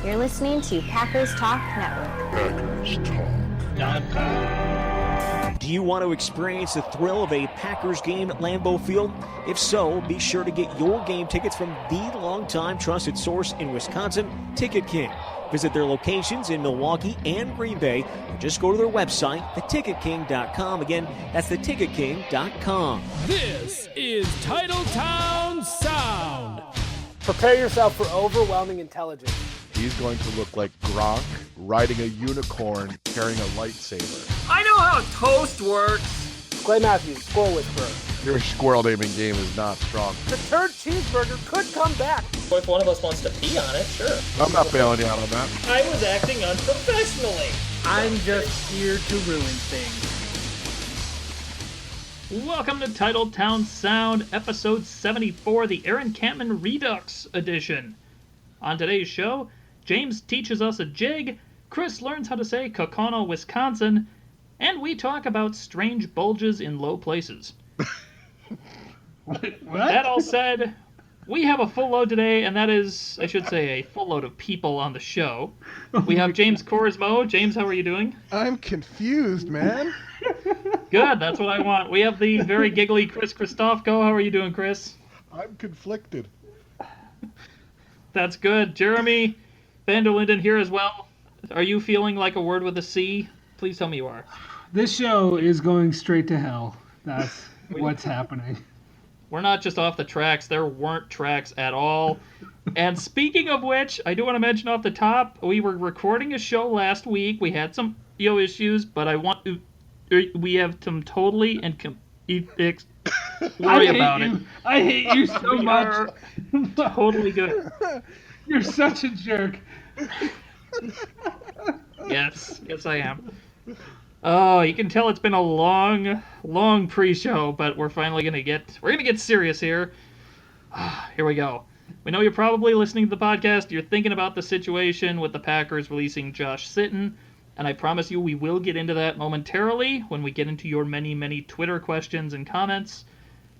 You're listening to Packers Talk Network. Packers Talk. Do you want to experience the thrill of a Packers game at Lambeau Field? If so, be sure to get your game tickets from the longtime trusted source in Wisconsin, Ticket King. Visit their locations in Milwaukee and Green Bay, or just go to their website, theticketking.com. Again, that's theticketking.com. This is Titletown Sound. Prepare yourself for overwhelming intelligence. He's going to look like Gronk riding a unicorn carrying a lightsaber. I know how toast works. Clay Matthews, Squirrel Whisperer. Your squirrel naming game is not strong. The turd cheeseburger could come back. If one of us wants to pee on it, sure. I'm not bailing you out on that. I was acting unprofessionally. I'm just here to ruin things. Welcome to Titletown Sound, episode 74, the Aaron Campman Redux edition. On today's show, James teaches us a jig, Chris learns how to say Kokona, Wisconsin, and we talk about strange bulges in low places. What? That all said, we have a full load today, and that is, I should say, a full load of people on the show. We have James Korsmo. James, how are you doing? I'm confused, man. Good, that's what I want. We have the very giggly Kristofco. How are you doing, Chris? I'm conflicted. That's good. Jeremy VanderLinden here as well. Are you feeling like a word with a C? Please tell me you are. This show is going straight to hell. That's what's happening. We're not just off the tracks. There weren't tracks at all. And speaking of which, I do want to mention off the top, we were recording a show last week. We had some audio issues, but we have some totally worry about it. I hate you so much. Totally good. You're such a jerk. Yes, I am. Oh, you can tell it's been a long pre-show, but we're finally gonna get serious here. Here we go. We know you're probably listening to the podcast. You're thinking about the situation with the Packers releasing Josh Sitton, and I promise you we will get into that momentarily when we get into your many Twitter questions and comments.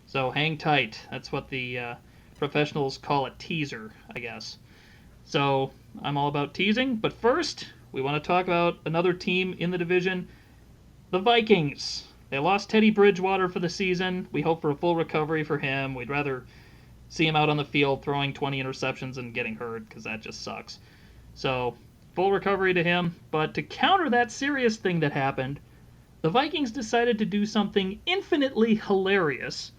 So hang tight. That's what the professionals call a teaser, I guess. So I'm all about teasing, but first we want to talk about another team in the division. The Vikings. They lost Teddy Bridgewater for the season. We hope for a full recovery for him. We'd rather see him out on the field throwing 20 interceptions and getting hurt, because that just sucks. So, full recovery to him. But to counter that serious thing that happened, the Vikings decided to do something infinitely hilarious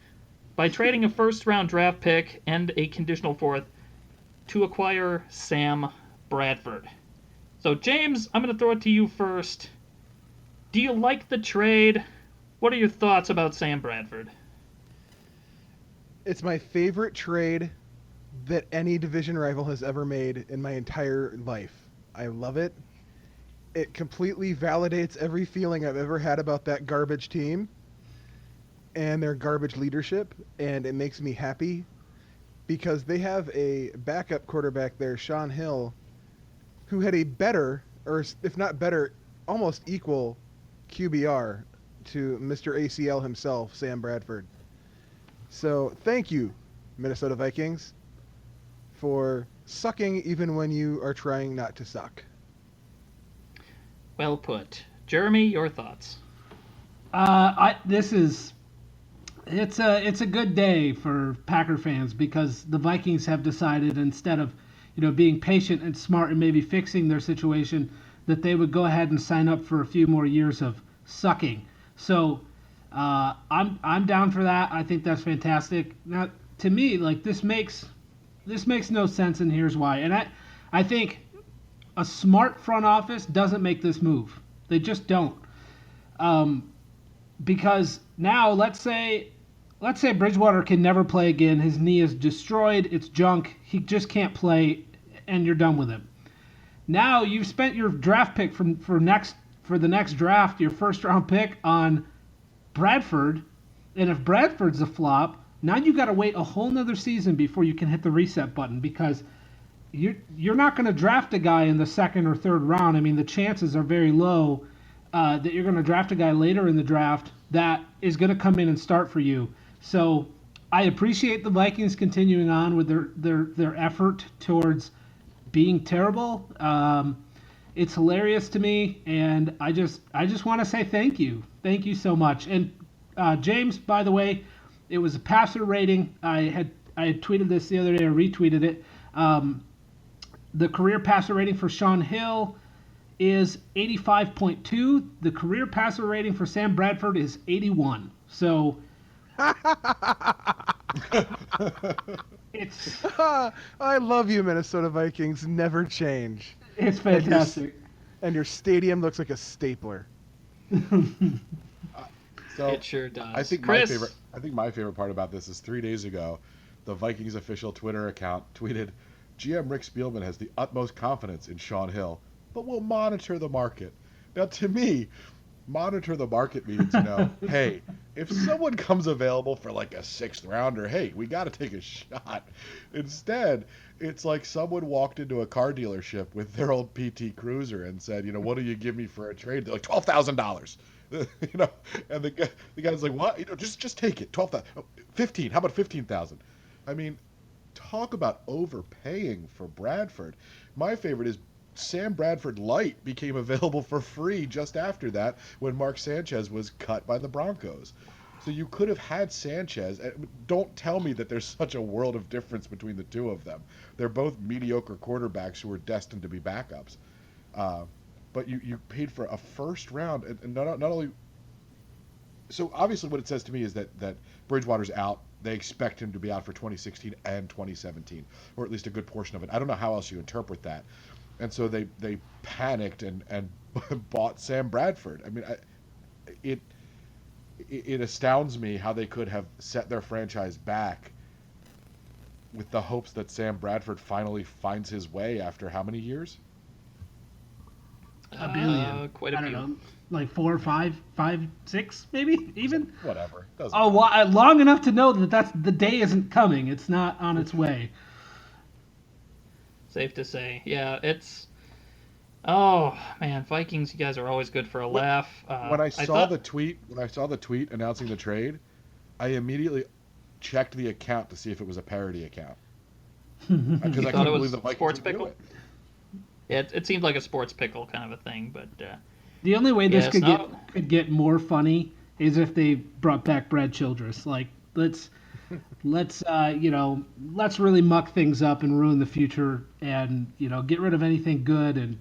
by trading a first-round draft pick and a conditional fourth to acquire Sam Bradford. So, James, I'm going to throw it to you first. Do you like the trade? What are your thoughts about Sam Bradford? It's my favorite trade that any division rival has ever made in my entire life. I love it. It completely validates every feeling I've ever had about that garbage team and their garbage leadership, and it makes me happy because they have a backup quarterback there, Sean Hill, who had a better, or if not better, almost equal QBR to Mr. ACL himself, Sam Bradford. So thank you, Minnesota Vikings, for sucking even when you are trying not to suck. Well put. Jeremy, your thoughts? It's a good day for Packer fans because the Vikings have decided, instead of being patient and smart and maybe fixing their situation, that they would go ahead and sign up for a few more years of sucking. So I'm down for that. I think that's fantastic. Now, to me, this makes no sense, and here's why. And I think a smart front office doesn't make this move. They just don't. Because now, let's say Bridgewater can never play again. His knee is destroyed. It's junk. He just can't play, and you're done with him. Now you've spent your draft pick for the next draft, your first round pick, on Bradford, and if Bradford's a flop, now you got to wait a whole nother season before you can hit the reset button, because you're not going to draft a guy in the second or third round. I mean, the chances are very low that you're going to draft a guy later in the draft that is going to come in and start for you. So I appreciate the Vikings continuing on with their effort towards being terrible. It's hilarious to me, and I just want to say thank you so much. And James, by the way, it was a passer rating. I had tweeted this the other day, or retweeted it. The career passer rating for Sean Hill is 85.2. The career passer rating for Sam Bradford is 81. So it's I love you, Minnesota Vikings. Never change. It's fantastic. And your stadium looks like a stapler. So It sure does. I think Chris. my favorite part about this is 3 days ago, the Vikings official Twitter account tweeted, "GM Rick Spielman has the utmost confidence in Sean Hill, but will monitor the market." Now, to me, monitor the market means, hey, if someone comes available for like a 6th rounder, hey, we got to take a shot. Instead, it's like someone walked into a car dealership with their old PT Cruiser and said, what do you give me for a trade? They're like, $12,000. And the guy's like, what? Just take it. 12,000. 15. How about 15,000? I mean, talk about overpaying for Bradford. My favorite is Sam Bradford Light became available for free just after that when Mark Sanchez was cut by the Broncos. So you could have had Sanchez. Don't tell me that there's such a world of difference between the two of them. They're both mediocre quarterbacks who are destined to be backups. But you paid for a first round, and not only. So obviously, what it says to me is that Bridgewater's out. They expect him to be out for 2016 and 2017, or at least a good portion of it. I don't know how else you interpret that. And so they panicked and bought Sam Bradford. I mean, it astounds me how they could have set their franchise back with the hopes that Sam Bradford finally finds his way after how many years? A billion. Quite a few. I don't know, like 4, 5, 6, maybe even. Whatever. Long enough to know that the day isn't coming. It's not on its way. Safe to say. Yeah, it's... Oh, man, Vikings, you guys are always good for a laugh. When I saw the tweet announcing the trade, I immediately checked the account to see if it was a parody account. Because I couldn't believe the Vikings Sports would do Pickle? it. Yeah, it seemed like a Sports Pickle kind of a thing, but... The only way this could get more funny is if they brought back Brad Childress. Like, let's really muck things up and ruin the future, and get rid of anything good, and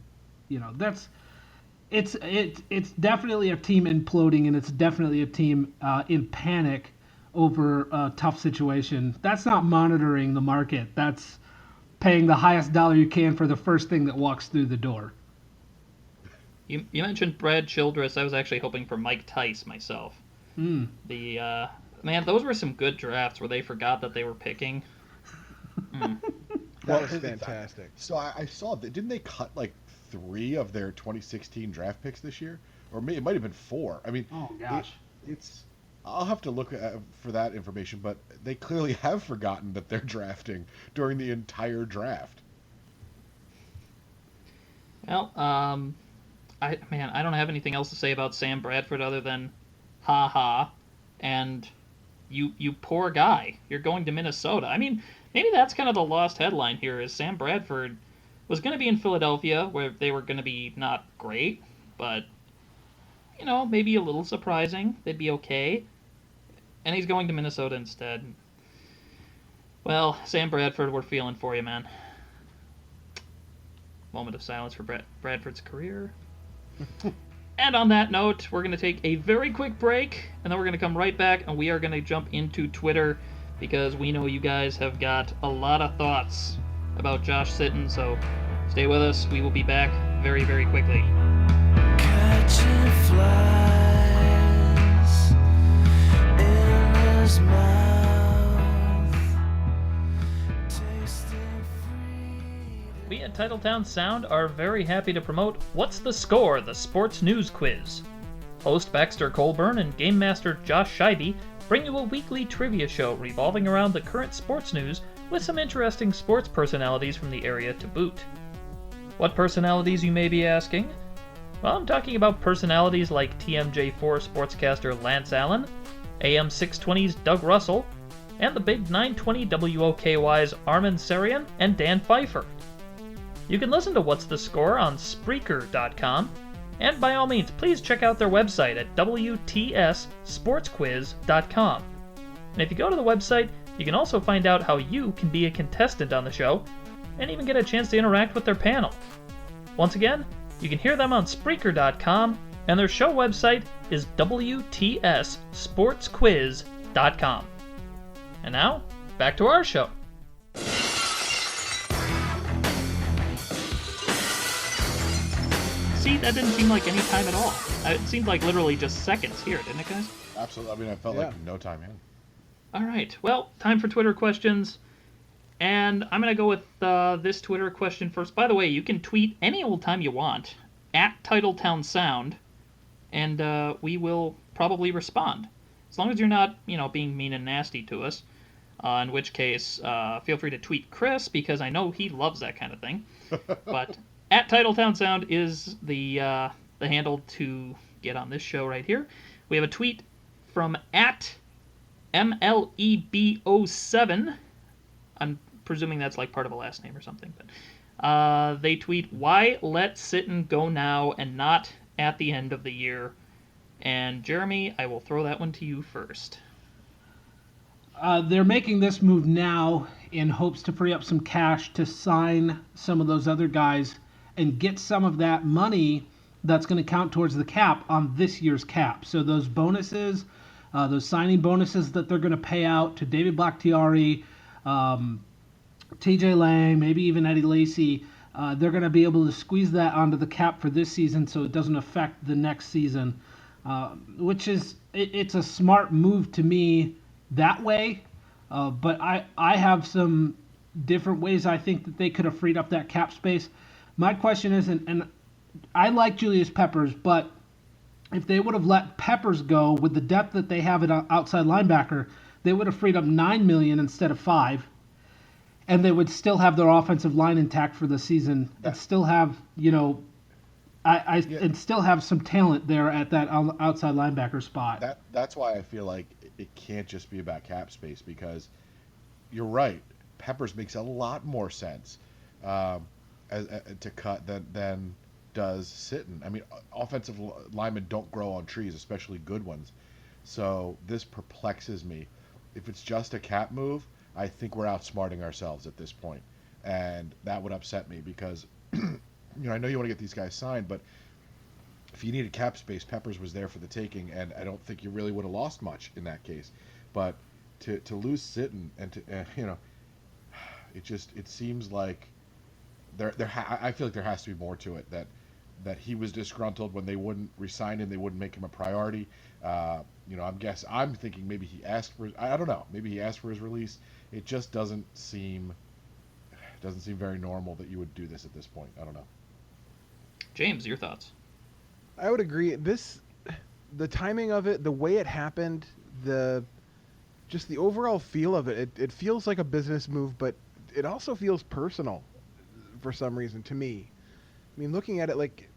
it's definitely a team imploding, and it's definitely a team in panic over a tough situation. That's not monitoring the market. That's paying the highest dollar you can for the first thing that walks through the door. You mentioned Brad Childress. I was actually hoping for Mike Tice myself. Man, those were some good drafts where they forgot that they were picking. That was fantastic. So I saw that. Didn't they cut like 3 of their 2016 draft picks this year? Or it might have been 4. I mean, oh gosh. I'll have to look for that information, but they clearly have forgotten that they're drafting during the entire draft. Well, I don't have anything else to say about Sam Bradford other than ha ha, and you poor guy. You're going to Minnesota. I mean, maybe that's kind of the lost headline here is Sam Bradford was going to be in Philadelphia where they were going to be not great, but maybe a little surprising. They'd be okay. And he's going to Minnesota instead. Well, Sam Bradford, we're feeling for you, man. Moment of silence for Bradford's career. And on that note, we're going to take a very quick break, and then we're going to come right back, and we are going to jump into Twitter, because we know you guys have got a lot of thoughts about Josh Sitton, so stay with us. We will be back very, very quickly. Catching flies in his mouth, tasting free. We at Titletown Sound are very happy to promote What's the Score? The Sports News Quiz. Host Baxter Colburn and Game Master Josh Scheibe bring you a weekly trivia show revolving around the current sports news with some interesting sports personalities from the area to boot. What personalities, you may be asking? Well, I'm talking about personalities like TMJ4 sportscaster Lance Allen, AM 620's Doug Russell, and the big 920 WOKY's Armin Sarian and Dan Pfeiffer. You can listen to What's the Score on Spreaker.com, and by all means, please check out their website at WTSSportsquiz.com. And if you go to the website, you can also find out how you can be a contestant on the show, and even get a chance to interact with their panel. Once again, you can hear them on Spreaker.com, and their show website is WTSSportsquiz.com. And now, back to our show. See, that didn't seem like any time at all. It seemed like literally just seconds here, didn't it, guys? Absolutely. I mean, I felt like no time in. All right. Well, time for Twitter questions. And I'm going to go with this Twitter question first. By the way, you can tweet any old time you want at Titletown Sound, and we will probably respond. As long as you're not, being mean and nasty to us. In which case, feel free to tweet Chris, because I know he loves that kind of thing. But at Titletown Sound is the handle to get on this show right here. We have a tweet from at MLEB07. I'm presuming that's like part of a last name or something. But they tweet, "Why let Sitten go now and not at the end of the year?" And Jeremy, I will throw that one to you first. They're making this move now in hopes to free up some cash to sign some of those other guys and get some of that money that's going to count towards the cap on this year's cap. So those bonuses, those signing bonuses that they're going to pay out to David Bakhtiari, TJ Lang, maybe even Eddie Lacy, they're going to be able to squeeze that onto the cap for this season so it doesn't affect the next season, which is, it's a smart move to me that way. But I have some different ways I think that they could have freed up that cap space. My question is, and I like Julius Peppers, but if they would have let Peppers go with the depth that they have at outside linebacker, they would have freed up $9 million instead of $5 million, and they would still have their offensive line intact for the season and still have, and still have some talent there at that outside linebacker spot. That's why I feel like it can't just be about cap space, because you're right. Peppers makes a lot more sense to cut than does Sitten. I mean, offensive linemen don't grow on trees, especially good ones. So this perplexes me. If it's just a cap move, I think we're outsmarting ourselves at this point, and that would upset me because I know you want to get these guys signed, but if you needed cap space, Peppers was there for the taking, and I don't think you really would have lost much in that case. But to lose Sitten and to it seems like I feel like there has to be more to it, that he was disgruntled when they wouldn't re-sign him, they wouldn't make him a priority. I'm thinking maybe he asked for, I don't know, maybe he asked for his release. It just doesn't seem very normal that you would do this at this point. I don't know. James, your thoughts? I would agree. The timing of it, the way it happened, just the overall feel of it, it feels like a business move, but it also feels personal for some reason to me. I mean, looking at it, like,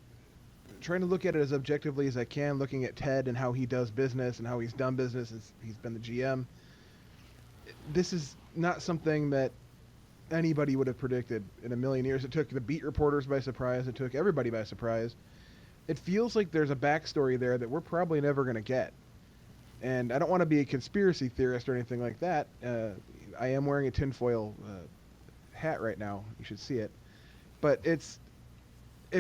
trying to look at it as objectively as I can, looking at Ted and how he does business and how he's done business as he's been the GM. This is not something that anybody would have predicted in a million years. It took the beat reporters by surprise. It took everybody by surprise. It feels like there's a backstory there that we're probably never going to get. And I don't want to be a conspiracy theorist or anything like that. I am wearing a tinfoil hat right now. You should see it. But it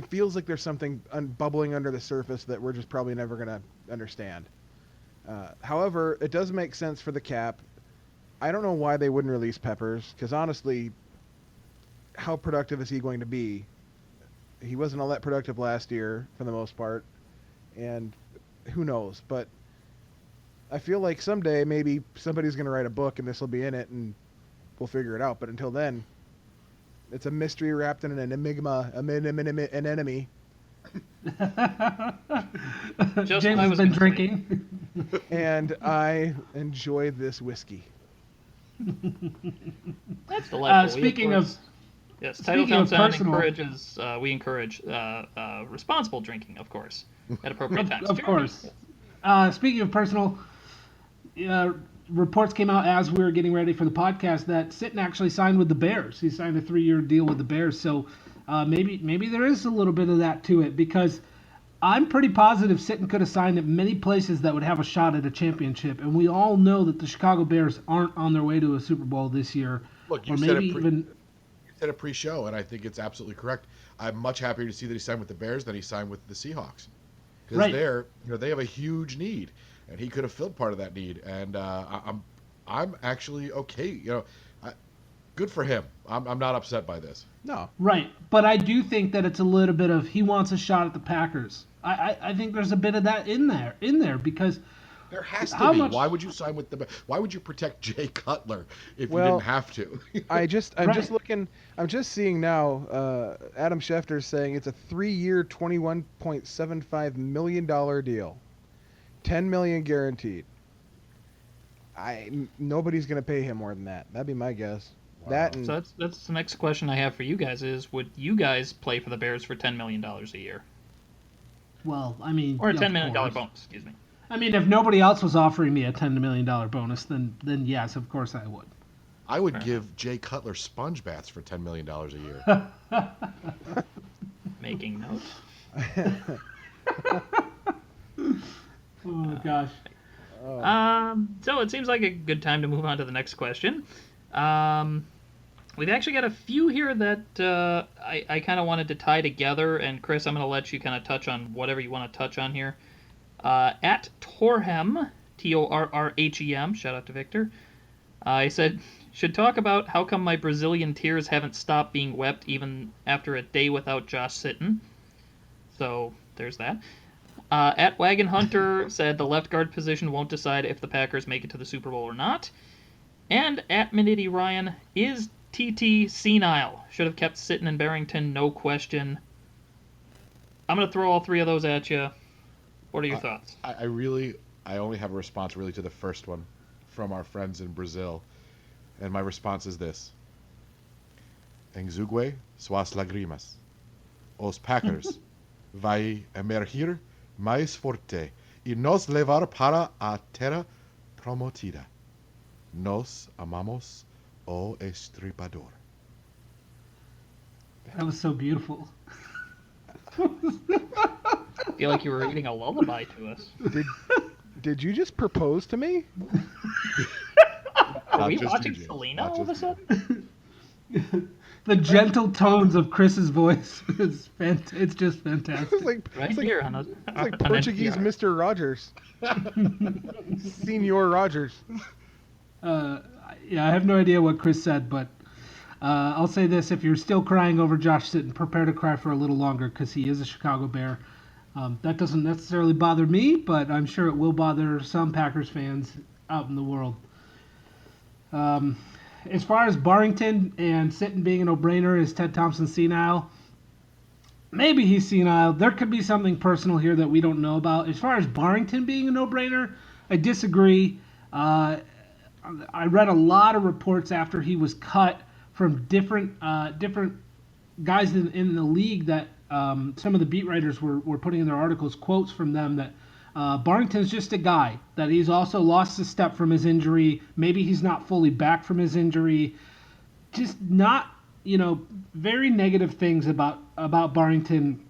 feels like there's something bubbling under the surface that we're just probably never going to understand. However, it does make sense for the cap. I don't know why they wouldn't release Peppers, because honestly, how productive is he going to be? He wasn't all that productive last year, for the most part, and who knows. But I feel like someday maybe somebody's going to write a book and this will be in it, and we'll figure it out. But until then, it's a mystery wrapped in an enigma, an enemy. James has been drinking. And I enjoy this whiskey. That's delightful. Speaking of Titletown Sound encourages. We encourage responsible drinking, of course, at appropriate times. Of course. Speaking of personal, reports came out as we were getting ready for the podcast that Sitten actually signed with the Bears. He signed a 3-year deal with the Bears. So maybe there is a little bit of that to it, because I'm pretty positive Sitton could have signed at many places that would have a shot at a championship, and we all know that the Chicago Bears aren't on their way to a Super Bowl this year. Look, you or said maybe even you said it pre-show, and I think it's absolutely correct. I'm much happier to see that he signed with the Bears than he signed with the Seahawks, because Right. they have a huge need, and he could have filled part of that need. And I'm actually okay. Good for him. I'm not upset by this. No. right, but I do think that it's a little bit of he wants a shot at the Packers. I think there's a bit of that in there because There has to How be. much- Why would you sign with the? Why would you protect Jay Cutler if you Well, didn't have to? I'm Right. just looking. I'm just seeing now. Adam Schefter's saying it's a 3-year, $21.75 million deal, $10 million guaranteed. Nobody's gonna pay him more than that. That'd be my guess. That and So that's the next question I have for you guys is, would you guys play for the Bears for $10 million a year? well, I mean, Or a yeah, $10 of million course. bonus, excuse me. I mean, if nobody else was offering me a $10 million bonus, then yes, of course I would. I would give Jay Cutler sponge baths for $10 million a year. Making note. Oh gosh. So it seems like a good time to move on to the next question. We've actually got a few here that I kind of wanted to tie together, and Chris, I'm going to let you kind of touch on whatever you want to touch on here. At Torrhem, Torrrhem, shout out to Victor, he said, should talk about how come my Brazilian tears haven't stopped being wept even after a day without Josh Sitton. So there's that. At Wagon Hunter said the left guard position won't decide if the Packers make it to the Super Bowl or not. And at Minity Ryan, is TT senile? Should have kept Sitton and Barrington, no question. I'm going to throw all three of those at you. What are your thoughts? I only have a response really to the first one from our friends in Brazil. And my response is this. Enxugue suas lágrimas. Os Packers vai emergir mais forte e nos levar para a terra prometida. Nos amamos o estripador. That was so beautiful. I feel like you were reading a lullaby to us. did you just propose to me? Are Not we just you, watching James. Selena Not all of a just you. sudden? The gentle tones of Chris's voice is it's just fantastic. It's like Right it's like, here on a, it's like on Portuguese NPR. Mr. Rogers, Senior Rogers. Yeah, I have no idea what Chris said, but I'll say this: if you're still crying over Josh Sitton, prepare to cry for a little longer, because he is a Chicago Bear. That doesn't necessarily bother me, but I'm sure it will bother some Packers fans out in the world. As far as Barrington and Sitton being a no-brainer, is Ted Thompson senile? Maybe he's senile. There could be something personal here that we don't know about. As far as Barrington being a no-brainer, I disagree. I read a lot of reports after he was cut from different guys in the league that some of the beat writers were putting in their articles, quotes from them that Barrington's just a guy, that he's also lost a step from his injury. Maybe he's not fully back from his injury. Just not, very negative things about Barrington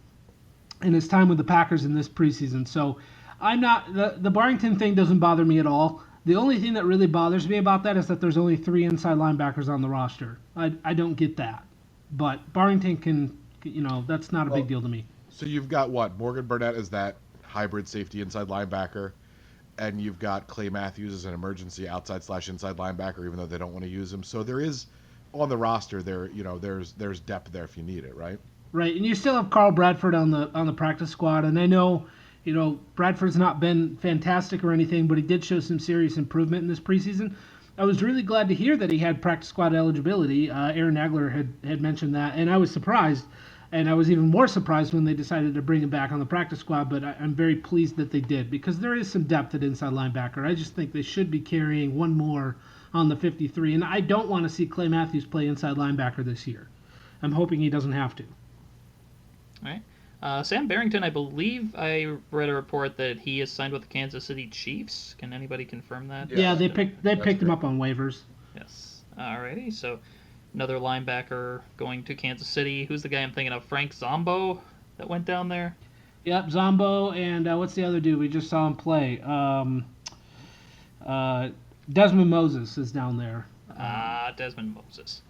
and his time with the Packers in this preseason. So I'm not, the Barrington thing doesn't bother me at all. The only thing that really bothers me about that is that there's only 3 inside linebackers on the roster. I don't get that. But Barrington can, that's not a big deal to me. So you've got what? Morgan Burnett is that hybrid safety inside linebacker, and you've got Clay Matthews as an emergency outside/inside linebacker, even though they don't want to use him. So there is on the roster there, there's depth there if you need it, right? Right, and you still have Carl Bradford on the practice squad, and I know, Bradford's not been fantastic or anything, but he did show some serious improvement in this preseason. I was really glad to hear that he had practice squad eligibility. Aaron Nagler had mentioned that, and I was surprised. And I was even more surprised when they decided to bring him back on the practice squad, but I'm very pleased that they did, because there is some depth at inside linebacker. I just think they should be carrying one more on the 53, and I don't want to see Clay Matthews play inside linebacker this year. I'm hoping he doesn't have to. All right. Sam Barrington, I believe I read a report that he is signed with the Kansas City Chiefs. Can anybody confirm that? Yeah, they picked him up on waivers. Yes. Alrighty. So Another linebacker going to Kansas City. Who's the guy I'm thinking of? Frank Zombo that went down there? Yep, Zombo, and what's the other dude? We just saw him play. Desmond Moses is down there. Desmond Moses.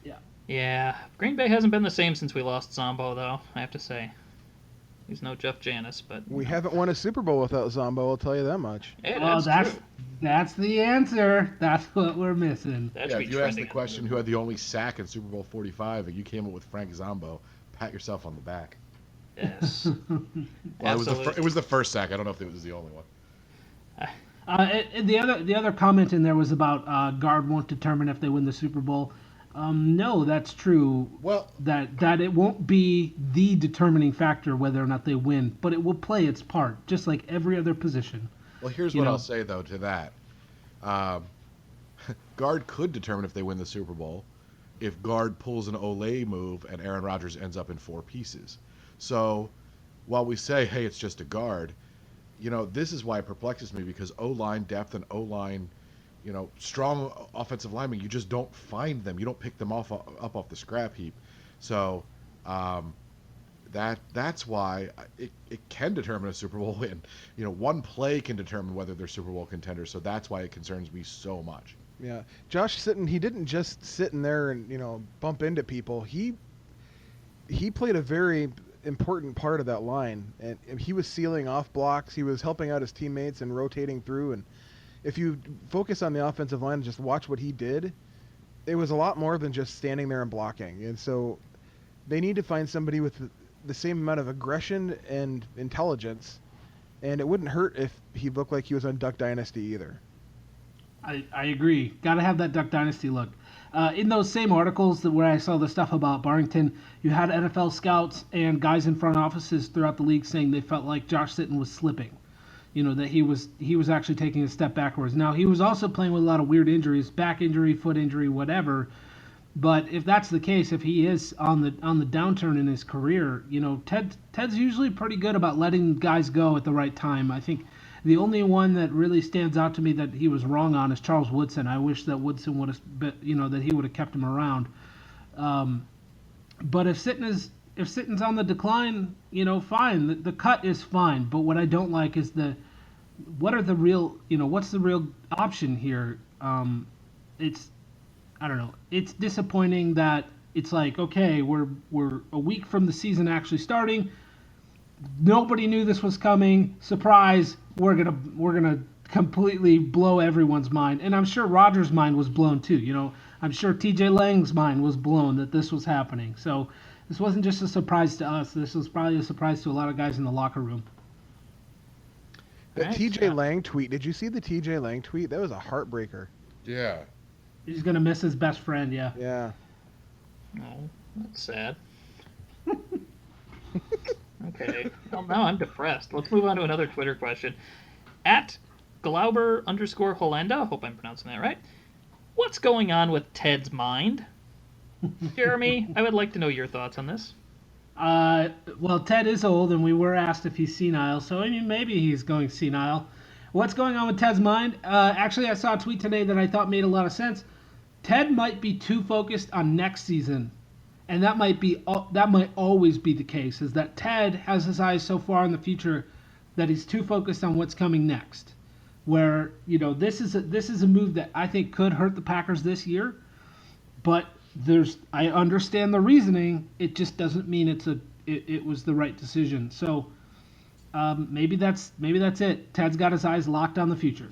Yeah. Yeah. Green Bay hasn't been the same since we lost Zombo, though, I have to say. He's no Jeff Janis, but... We haven't won a Super Bowl without Zombo, I'll tell you that much. Yeah, that's the answer. That's what we're missing. Yeah, if you asked the question who had the only sack in Super Bowl 45 and you came up with Frank Zombo, pat yourself on the back. Yes. Well, it was the first sack. I don't know if it was the only one. The other comment in there was about guard won't determine if they win the Super Bowl. No, that's true. Well, that it won't be the determining factor whether or not they win, but it will play its part, just like every other position. Well, here's what I'll say though to that. Guard could determine if they win the Super Bowl if guard pulls an Olay move and Aaron Rodgers ends up in 4 pieces. So while we say, hey, it's just a guard, this is why it perplexes me, because O-line depth and O-line, strong offensive linemen, you just don't find them. You don't pick them up off the scrap heap. So that's why it can determine a Super Bowl win. One play can determine whether they're Super Bowl contenders. So that's why it concerns me so much. Yeah, Josh Sitton, he didn't just sit in there and bump into people. He played a very important part of that line, and he was sealing off blocks. He was helping out his teammates and rotating through. And if you focus on the offensive line and just watch what he did, it was a lot more than just standing there and blocking. And so they need to find somebody with the same amount of aggression and intelligence. And it wouldn't hurt if he looked like he was on Duck Dynasty either. I agree. Got to have that Duck Dynasty look. In those same articles where I saw the stuff about Barrington, you had NFL scouts and guys in front offices throughout the league saying they felt like Josh Sitton was slipping. That he was actually taking a step backwards. Now, he was also playing with a lot of weird injuries, back injury, foot injury, whatever. But if that's the case, if he is on the downturn in his career, Ted's usually pretty good about letting guys go at the right time. I think the only one that really stands out to me that he was wrong on is Charles Woodson. I wish that Woodson would have, that he would have kept him around. But if Sitton's on the decline, fine. The cut is fine. But what I don't like is what's the real option here? I don't know. It's disappointing that it's like, okay, we're a week from the season actually starting. Nobody knew this was coming. Surprise! We're gonna completely blow everyone's mind, and I'm sure Rodgers' mind was blown too. I'm sure T.J. Lang's mind was blown that this was happening. So this wasn't just a surprise to us. This was probably a surprise to a lot of guys in the locker room. That T.J. Lang tweet. Did you see the T.J. Lang tweet? That was a heartbreaker. Yeah. He's gonna miss his best friend. Yeah. Yeah. Oh, that's sad. Okay. Well, now I'm depressed. Let's move on to another Twitter question. At Glauber_Holenda, hope I'm pronouncing that right. What's going on with Ted's mind? Jeremy, I would like to know your thoughts on this. Well, Ted is old, and we were asked if he's senile, so I mean, maybe he's going senile. What's going on with Ted's mind? Actually, I saw a tweet today that I thought made a lot of sense. Ted might be too focused on next season, and that might always be the case. Is that Ted has his eyes so far in the future that he's too focused on what's coming next. Where this is a move that I think could hurt the Packers this year, but I understand the reasoning. It just doesn't mean it was the right decision. So maybe that's it. Ted's got his eyes locked on the future.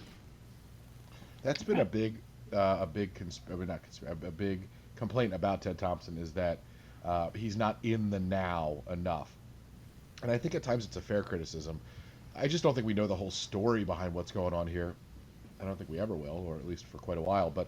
That's been a big complaint about Ted Thompson, is that he's not in the now enough. And I think at times it's a fair criticism. I just don't think we know the whole story behind what's going on here. I don't think we ever will, or at least for quite a while. But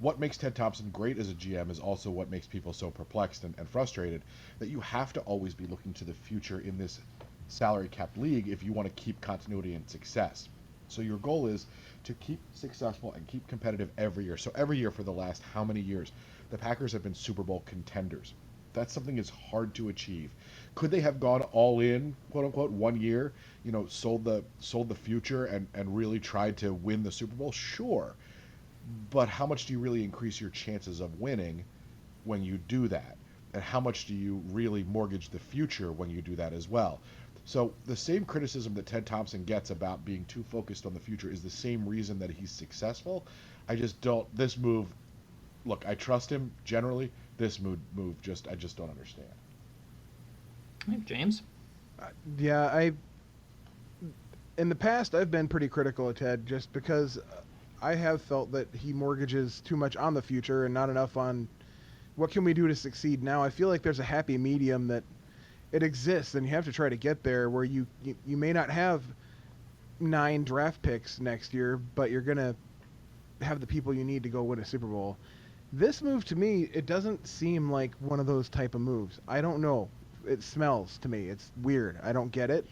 what makes Ted Thompson great as a GM is also what makes people so perplexed and frustrated, that you have to always be looking to the future in this salary capped league if you want to keep continuity and success. So your goal is to keep successful and keep competitive every year. So every year for the last how many years, the Packers have been Super Bowl contenders. That's something that's hard to achieve. Could they have gone all in, quote unquote, one year, sold the future and really tried to win the Super Bowl? Sure. But how much do you really increase your chances of winning when you do that? And how much do you really mortgage the future when you do that as well? So the same criticism that Ted Thompson gets about being too focused on the future is the same reason that he's successful. I just don't, this move, look, I trust him generally. This move I just don't understand. Hey, James? Yeah, in the past, I've been pretty critical of Ted just because I have felt that he mortgages too much on the future and not enough on what can we do to succeed now. I feel like there's a happy medium that it exists, and you have to try to get there where you may not have 9 draft picks next year, but you're going to have the people you need to go win a Super Bowl. This move, to me, it doesn't seem like one of those type of moves. I don't know. It smells to me. It's weird. I don't get it.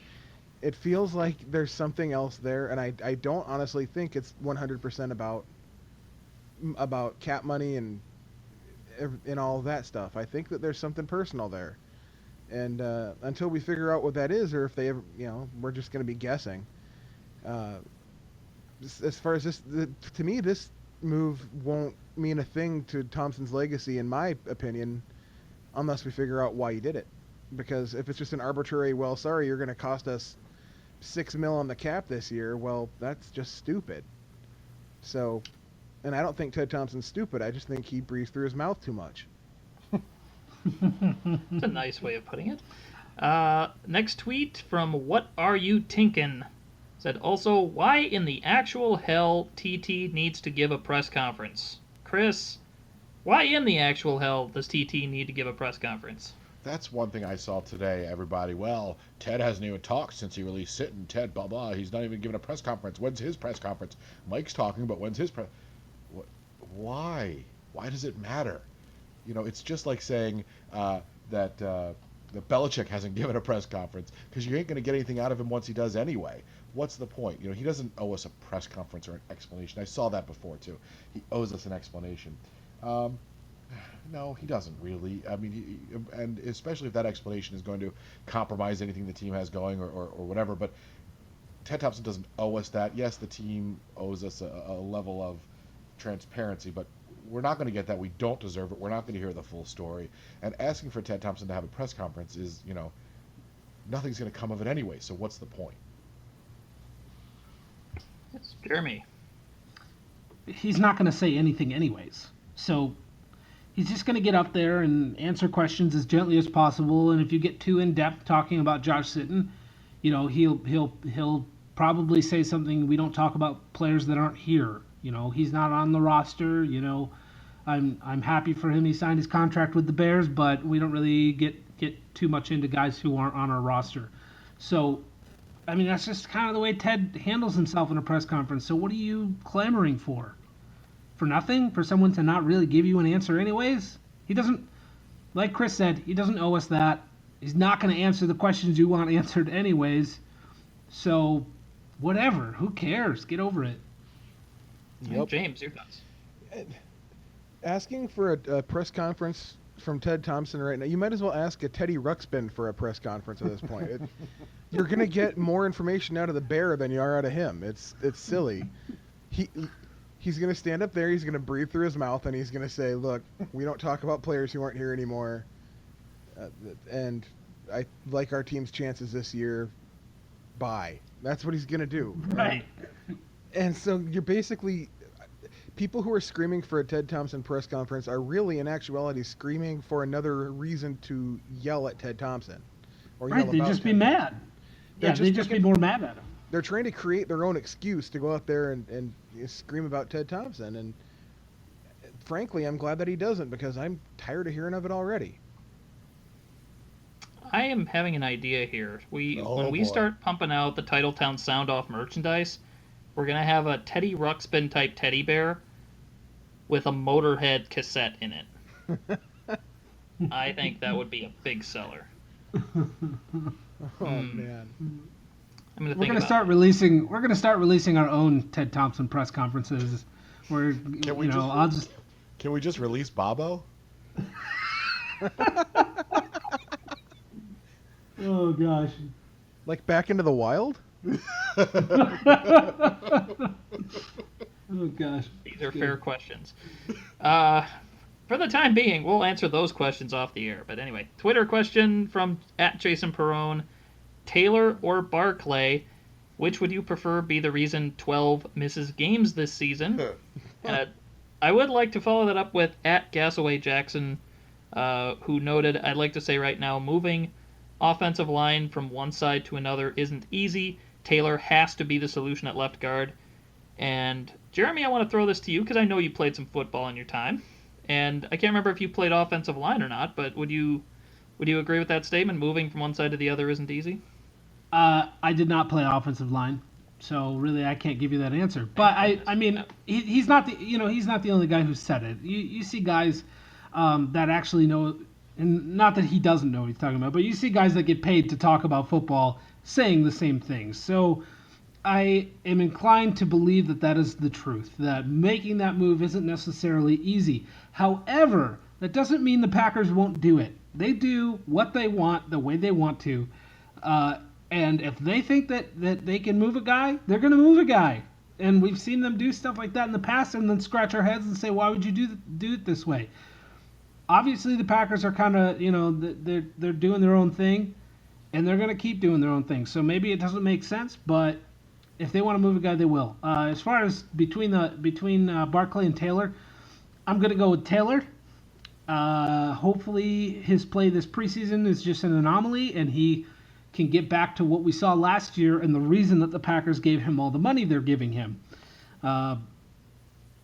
It feels like there's something else there, and I don't honestly think it's 100% about cap money and all of that stuff. I think that there's something personal there. And until we figure out what that is, or if they ever, we're just going to be guessing. As far as this, to me, this move won't mean a thing to Thompson's legacy, in my opinion, unless we figure out why he did it. Because if it's just an arbitrary, well, sorry, you're going to cost us $6 million on the cap this year, well, that's just stupid. So, and I don't think Ted Thompson's stupid. I just think he breathes through his mouth too much. That's a nice way of putting it. Next tweet from What Are You Tinkin'? Said also, why in the actual hell TT needs to give a press conference? Chris, why in the actual hell does TT need to give a press conference? That's one thing I saw today, everybody. Well, Ted hasn't even talked since he released Sit, and Ted, blah, blah. He's not even giving a press conference. When's his press conference? Mike's talking, but when's his press? Why? Why does it matter? It's just like saying that Belichick hasn't given a press conference, because you ain't going to get anything out of him once he does anyway. What's the point? He doesn't owe us a press conference or an explanation. I saw that before, too. He owes us an explanation. No, he doesn't really. I mean, and especially if that explanation is going to compromise anything the team has going or whatever. But Ted Thompson doesn't owe us that. Yes, the team owes us a level of transparency, but we're not going to get that. We don't deserve it. We're not going to hear the full story. And asking for Ted Thompson to have a press conference is, nothing's going to come of it anyway. So what's the point? It's Jeremy. He's not going to say anything anyways. So he's just going to get up there and answer questions as gently as possible. And if you get too in depth talking about Josh Sitton, he'll probably say something. We don't talk about players that aren't here. He's not on the roster. I'm happy for him. He signed his contract with the Bears, but we don't really get too much into guys who aren't on our roster. So, I mean, that's just kind of the way Ted handles himself in a press conference. So what are you clamoring for? For nothing? For someone to not really give you an answer anyways? He doesn't, like Chris said, he doesn't owe us that. He's not going to answer the questions you want answered anyways. So, whatever. Who cares? Get over it. Yep. James, your thoughts? Asking for a press conference from Ted Thompson right now, you might as well ask a Teddy Ruxpin for a press conference at this point. You're going to get more information out of the bear than you are out of him. It's silly. He's going to stand up there, he's going to breathe through his mouth, and he's going to say, look, we don't talk about players who aren't here anymore, and I like our team's chances this year. Bye. That's what he's going to do. Right. And so you're basically, people who are screaming for a Ted Thompson press conference are really, in actuality, screaming for another reason to yell at Ted Thompson. Or right, they'd just be mad. Yeah, they'd just be more mad at him. They're trying to create their own excuse to go out there and scream about Ted Thompson. And frankly, I'm glad that he doesn't, because I'm tired of hearing of it already. I am having an idea here. When we start pumping out the Titletown Sound Off merchandise, we're going to have a Teddy Ruxpin type teddy bear with a Motorhead cassette in it. I think that would be a big seller. Man. We're going to start releasing. We're going to start releasing our own Ted Thompson press conferences. Where Can we just release Bobbo? Oh gosh. Like Back into the Wild? Oh gosh. These are fair questions. For the time being, we'll answer those questions off the air. But anyway, Twitter question from @JasonPerrone. Taylor or Barclay, which would you prefer be the reason 12 misses games this season? I would like to follow that up with @GasawayJackson, who noted, I'd like to say right now, moving offensive line from one side to another isn't easy. Taylor has to be the solution at left guard. And Jeremy, I want to throw this to you because I know you played some football in your time. And I can't remember if you played offensive line or not, but would you agree with that statement? Moving from one side to the other isn't easy? I did not play offensive line, so really I can't give you that answer. But I mean, he's not the only guy who said it. You see guys that actually know, and not that he doesn't know what he's talking about, but you see guys that get paid to talk about football saying the same things. So I am inclined to believe that that is the truth, that making that move isn't necessarily easy. However, that doesn't mean the Packers won't do it. They do what they want, the way they want to. And if they think that they can move a guy, they're going to move a guy. And we've seen them do stuff like that in the past and then scratch our heads and say, why would you do it this way? Obviously, the Packers are kind of, they're doing their own thing, and they're going to keep doing their own thing. So maybe it doesn't make sense, but if they want to move a guy, they will. As far as between Barclay and Taylor, I'm going to go with Taylor. Hopefully his play this preseason is just an anomaly, and he can get back to what we saw last year and the reason that the Packers gave him all the money they're giving him.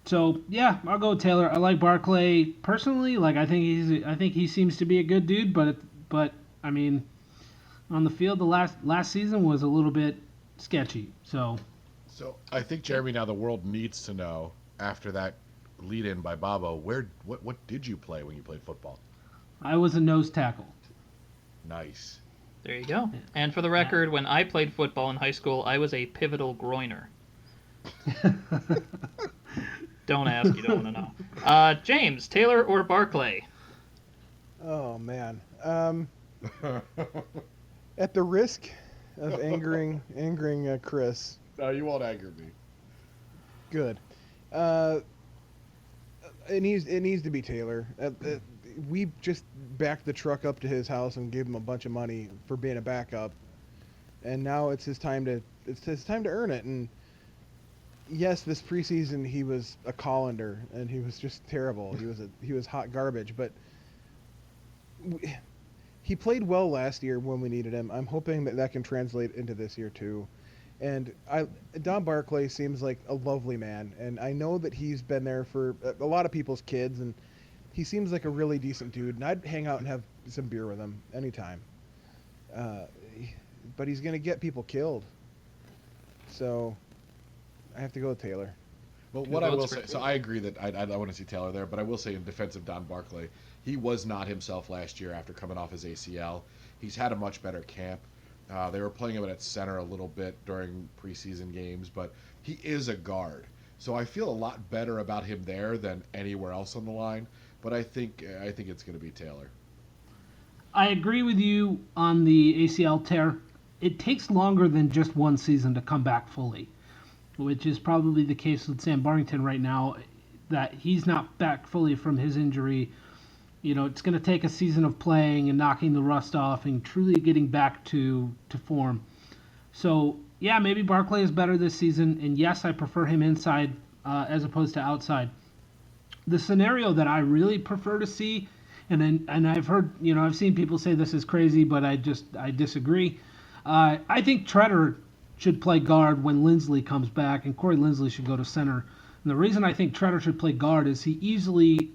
So yeah, I'll go with Taylor. I like Barclay personally. Like I think he seems to be a good dude, but I mean, on the field the last season was a little bit sketchy. So I think, Jeremy, now the world needs to know, after that lead in by Bobbo, what did you play when you played football? I was a nose tackle. Nice. There you go. And for the record, when I played football in high school, I was a pivotal groiner. Don't ask, you don't want to know. James, Taylor or Barclay? Oh, man. At the risk of angering Chris. No, you won't anger me. Good. It needs to be Taylor. We just backed the truck up to his house and gave him a bunch of money for being a backup, and now it's his time to earn it. And yes, this preseason he was a colander and he was just terrible. He was hot garbage, but he played well last year when we needed him. I'm hoping that can translate into this year too. And Don Barclay seems like a lovely man, and I know that he's been there for a lot of people's kids, and he seems like a really decent dude, and I'd hang out and have some beer with him anytime. But he's going to get people killed. So I have to go with Taylor. Well, what I will say, so I agree that I want to see Taylor there, but I will say in defense of Don Barclay, he was not himself last year after coming off his ACL. He's had a much better camp. They were playing him at center a little bit during preseason games, but he is a guard. So I feel a lot better about him there than anywhere else on the line. But I think it's going to be Taylor. I agree with you on the ACL tear. It takes longer than just one season to come back fully, which is probably the case with Sam Barrington right now, that he's not back fully from his injury. It's going to take a season of playing and knocking the rust off and truly getting back to form. So, yeah, maybe Barclay is better this season, and yes, I prefer him inside as opposed to outside. The scenario that I really prefer to see, and I've heard, I've seen people say this is crazy, but I disagree. I think Treader should play guard when Lindsley comes back, and Corey Lindsley should go to center. And the reason I think Treader should play guard is he easily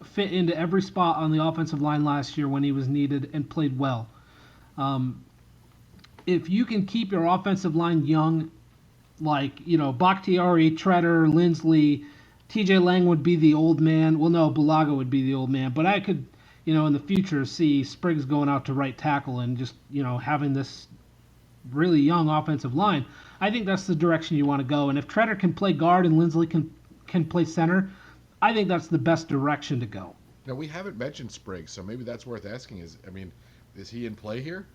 fit into every spot on the offensive line last year when he was needed and played well. If you can keep your offensive line young, like, Bakhtiari, Treader, Lindsley, TJ Lang would be the old man. Well, no, Bulaga would be the old man. But I could, in the future see Spriggs going out to right tackle and just, having this really young offensive line. I think that's the direction you want to go. And if Treader can play guard and Lindsley can play center, I think that's the best direction to go. Now, we haven't mentioned Spriggs, so maybe that's worth asking. Is he in play here?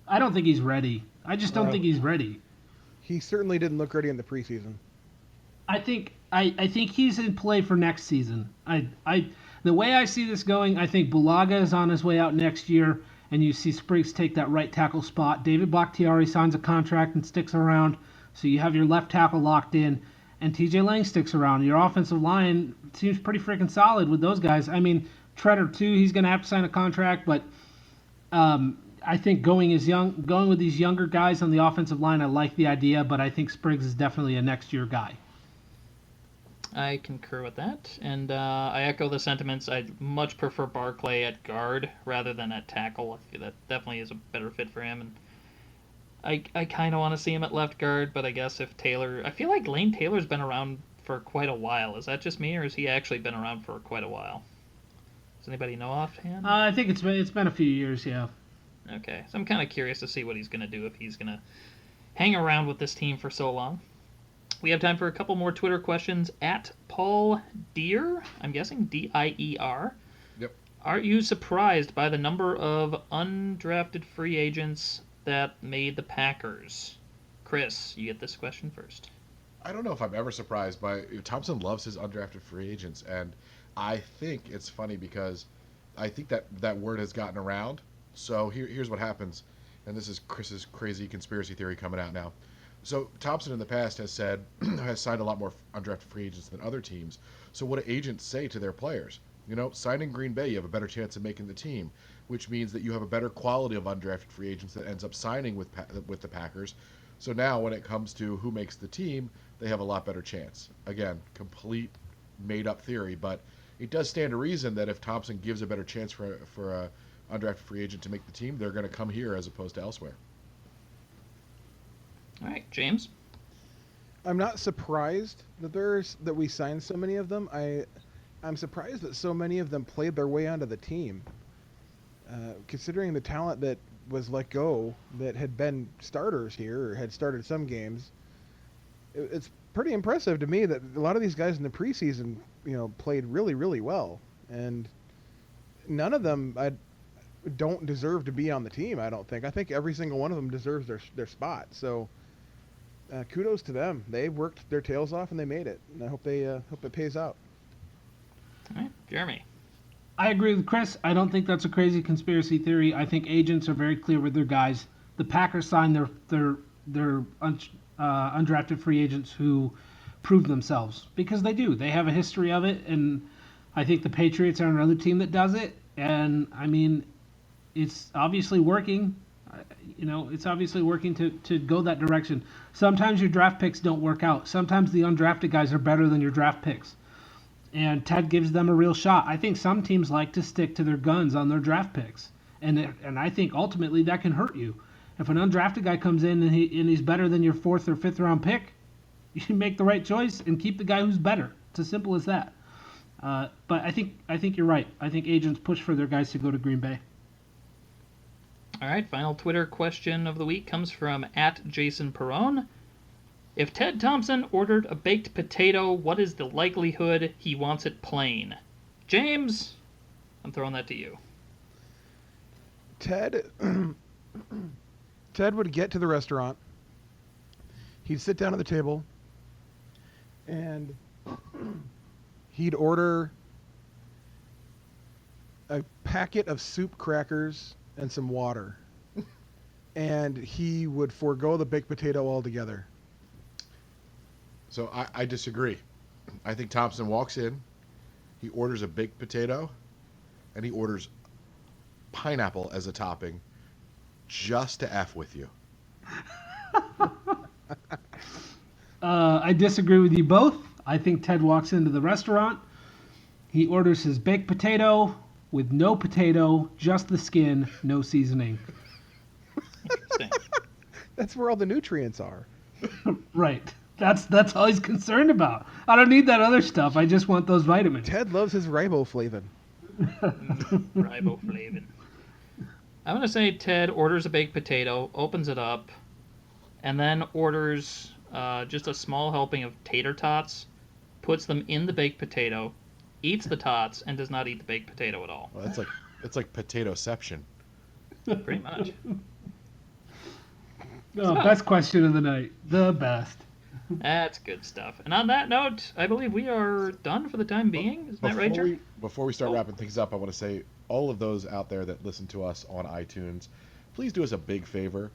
I don't think he's ready. I just don't think he's ready. He certainly didn't look ready in the preseason. I think I think he's in play for next season. The way I see this going, I think Bulaga is on his way out next year, and you see Spriggs take that right tackle spot. David Bakhtiari signs a contract and sticks around, so you have your left tackle locked in, and TJ Lang sticks around. Your offensive line seems pretty freaking solid with those guys. I mean, Treader too, he's going to have to sign a contract, but I think going with these younger guys on the offensive line, I like the idea, but I think Spriggs is definitely a next year guy. I concur with that, and I echo the sentiments. I'd much prefer Barclay at guard rather than at tackle. I think that definitely is a better fit for him, and I kind of want to see him at left guard, but I guess if Taylor... I feel like Lane Taylor's been around for quite a while. Is that just me, or has he actually been around for quite a while? Does anybody know offhand? I think it's been a few years, yeah. Okay, so I'm kind of curious to see what he's going to do if he's going to hang around with this team for so long. We have time for a couple more Twitter questions. At Paul Deer, I'm guessing D-I-E-R. Yep. Are you surprised by the number of undrafted free agents that made the Packers? Chris, you get this question first. I don't know if I'm ever surprised by... Thompson loves his undrafted free agents, and I think it's funny because I think that word has gotten around. So here's what happens, and this is Chris's crazy conspiracy theory coming out now. So Thompson in the past has signed a lot more undrafted free agents than other teams. So what do agents say to their players? Signing Green Bay, you have a better chance of making the team, which means that you have a better quality of undrafted free agents that ends up signing with the Packers. So now when it comes to who makes the team, they have a lot better chance. Again, complete made-up theory, but it does stand to reason that if Thompson gives a better chance for a undrafted free agent to make the team, they're going to come here as opposed to elsewhere. All right, James? I'm not surprised that we signed so many of them. I'm surprised that so many of them played their way onto the team. Considering the talent that was let go that had been starters here or had started some games, it's pretty impressive to me that a lot of these guys in the preseason, played really, really well. And none of them don't deserve to be on the team, I don't think. I think every single one of them deserves their spot. So kudos to them. They worked their tails off and they made it. And I hope it pays out. All right, Jeremy. I agree with Chris. I don't think that's a crazy conspiracy theory. I think agents are very clear with their guys. The Packers signed their undrafted free agents who prove themselves because they do. They have a history of it, and I think the Patriots are another team that does it. And I mean, it's obviously working. It's obviously working to go that direction. Sometimes your draft picks don't work out. Sometimes the undrafted guys are better than your draft picks. And Ted gives them a real shot. I think some teams like to stick to their guns on their draft picks. And I think ultimately that can hurt you. If an undrafted guy comes in and he's better than your 4th or 5th round pick, you make the right choice and keep the guy who's better. It's as simple as that. But I think you're right. I think agents push for their guys to go to Green Bay. All right, final Twitter question of the week comes from @JasonPerone. If Ted Thompson ordered a baked potato, what is the likelihood he wants it plain? James, I'm throwing that to you. Ted would get to the restaurant. He'd sit down at the table, and he'd order a packet of soup crackers and some water. And he would forego the baked potato altogether. So I disagree. I think Thompson walks in, he orders a baked potato, and he orders pineapple as a topping just to F with you. I disagree with you both. I think Ted walks into the restaurant, he orders his baked potato with no potato, just the skin, no seasoning. Interesting. That's where all the nutrients are. Right. That's all he's concerned about. I don't need that other stuff. I just want those vitamins. Ted loves his riboflavin. Riboflavin. I'm going to say Ted orders a baked potato, opens it up, and then orders just a small helping of tater tots, puts them in the baked potato, eats the tots, and does not eat the baked potato at all. Well, it's like potatoception. Pretty much. Oh, best question of the night. The best. That's good stuff. And on that note, I believe we are done for the time being. Isn't that right, Jeremy? Before we start wrapping things up, I want to say all of those out there that listen to us on iTunes, please do us a big favor.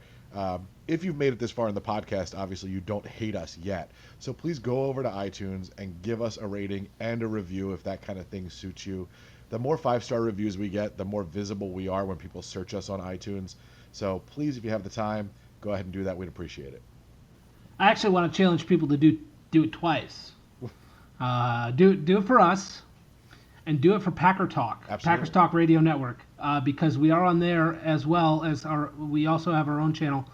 If you've made it this far in the podcast, obviously you don't hate us yet. So please go over to iTunes and give us a rating and a review if that kind of thing suits you. The more 5-star reviews we get, the more visible we are when people search us on iTunes. So please, if you have the time, go ahead and do that. We'd appreciate it. I actually want to challenge people to do it twice. Do it for us, and do it for Packer Talk, Absolutely. Packers Talk Radio Network, because we are on there as well as we also have our own channel,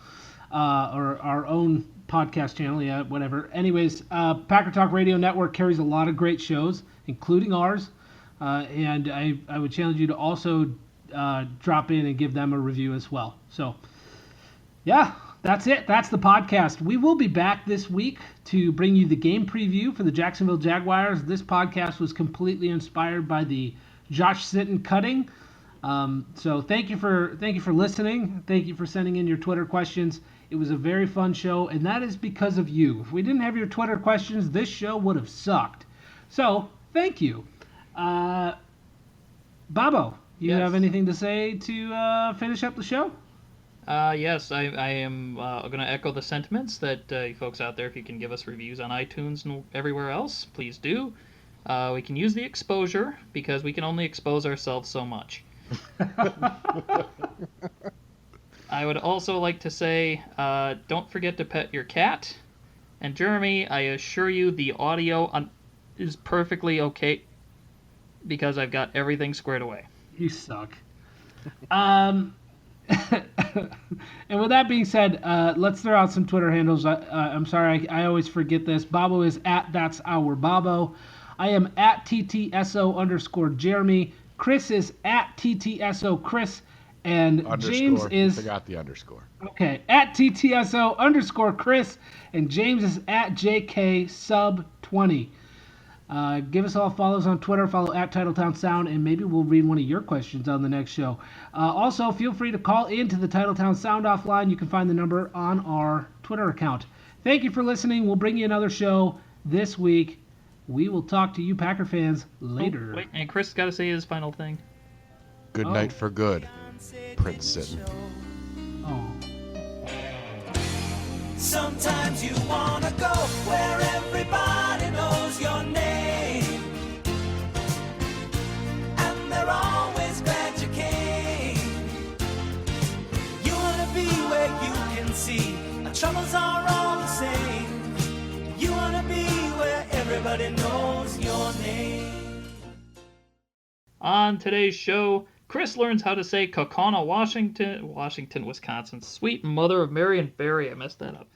or our own podcast channel, yeah, whatever. Anyways, Packer Talk Radio Network carries a lot of great shows, including ours, and I would challenge you to also drop in and give them a review as well. So, yeah. That's it. That's the podcast. We will be back this week to bring you the game preview for the Jacksonville Jaguars. This podcast was completely inspired by the Josh Sitton cutting. So thank you for listening. Thank you for sending in your Twitter questions. It was a very fun show, and that is because of you. If we didn't have your Twitter questions, this show would have sucked. So thank you. Bobbo, you have anything to say to finish up the show? Yes, I am going to echo the sentiments that you folks out there, if you can give us reviews on iTunes and everywhere else, please do. We can use the exposure because we can only expose ourselves so much. I would also like to say, don't forget to pet your cat. And Jeremy, I assure you the audio is perfectly okay because I've got everything squared away. You suck. And with that being said, let's throw out some Twitter handles. I'm sorry, I always forget this. Bobbo is at That's Our Bobbo. I am at TTSO_Jeremy. Chris is at TTSO Chris. And James is... Forgot the underscore. Okay, at TTSO_Chris. And James is at JK_Sub20. Give us all follows on Twitter. Follow at Titletown Sound, and maybe we'll read one of your questions on the next show. Also, feel free to call into the Titletown Sound Off line. You can find the number on our Twitter account. Thank you for listening. We'll bring you another show this week. We will talk to you Packer fans later. Oh, wait, and Chris got to say his final thing. Good night for good, Prince Sitton. Oh. Sometimes you wanna go where everybody knows your name, and they're always glad you came. You wanna be where you can see our troubles are all the same. You wanna be where everybody knows your name. On today's show, Chris learns how to say Kaukauna, Washington, Wisconsin. Sweet mother of Mary and Barry, I messed that up.